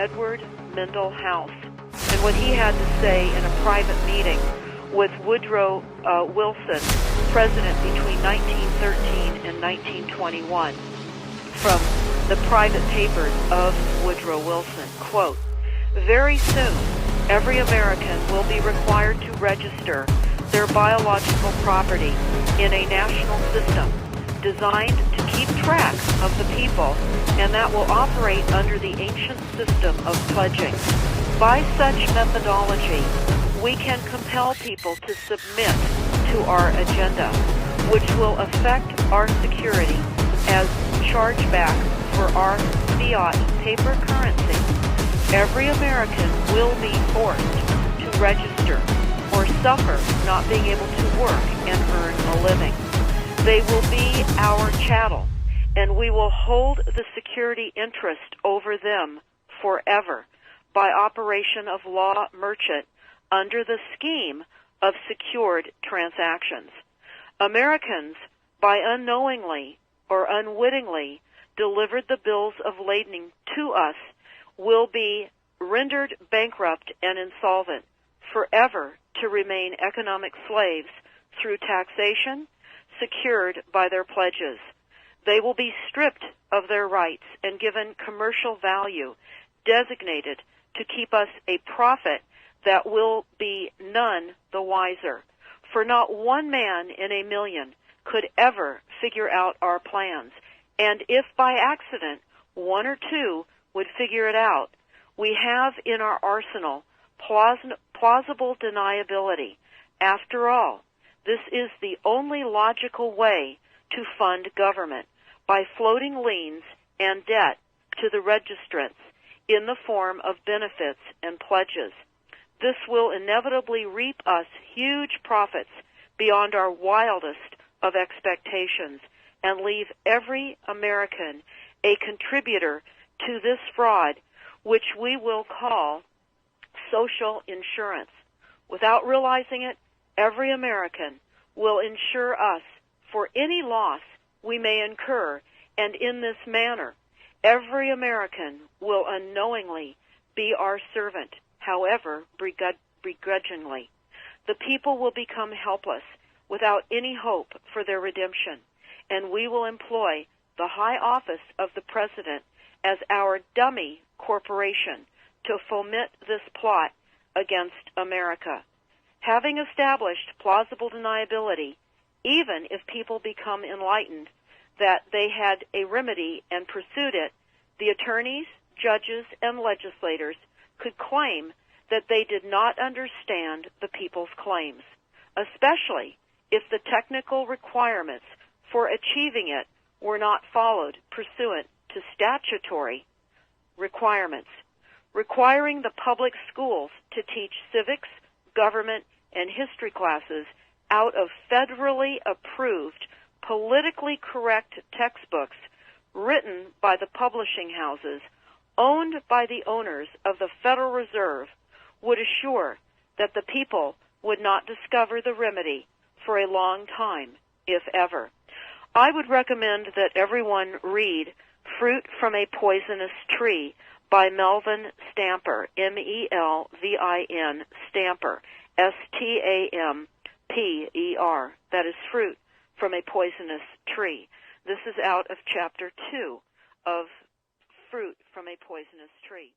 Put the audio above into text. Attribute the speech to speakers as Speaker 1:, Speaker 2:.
Speaker 1: Edward Mendell House, and what he had to say in a private meeting with Woodrow Wilson, president between 1913 and 1921, from the private papers of Woodrow Wilson. Quote, "Very soon, every American will be required to register their biological property in a national system designed to keep track of the people, and that will operate under the ancient system of pledging. By such methodology, we can compel people to submit to our agenda, which will affect our security as chargeback for our fiat paper currency. Every American will be forced to register or suffer not being able to work and earn a living. They will be our chattel, and we will hold the security interest over them forever by operation of law merchant under the scheme of secured transactions. Americans, by unknowingly or unwittingly delivered the bills of lading to us, will be rendered bankrupt and insolvent, forever to remain economic slaves through taxation secured by their pledges. They will be stripped of their rights and given commercial value, designated to keep us a profit that will be none the wiser. For not one man in a million could ever figure out our plans, and if by accident one or two would figure it out, we have in our arsenal plausible deniability. After all, this is the only logical way to fund government, by floating liens and debt to the registrants in the form of benefits and pledges. This will inevitably reap us huge profits beyond our wildest of expectations and leave every American a contributor to this fraud, which we will call social insurance. Without realizing it, every American will insure us for any loss we may incur, and in this manner, every American will unknowingly be our servant, however begrudgingly. The people will become helpless, without any hope for their redemption, and we will employ the high office of the President as our dummy corporation to foment this plot against America. Having established plausible deniability, even if people become enlightened that they had a remedy and pursued it, the attorneys, judges, and legislators could claim that they did not understand the people's claims, especially if the technical requirements for achieving it were not followed pursuant to statutory requirements, requiring the public schools to teach civics, government, and history classes out of federally approved, politically correct textbooks written by the publishing houses owned by the owners of the Federal Reserve would assure that the people would not discover the remedy for a long time, if ever. I would recommend that everyone read Fruit from a Poisonous Tree by Melvin Stamper, M-E-L-V-I-N, Stamper, S-T-A-M-P-E-R. That is Fruit from a Poisonous Tree. This is out of Chapter 2 of Fruit from a Poisonous Tree.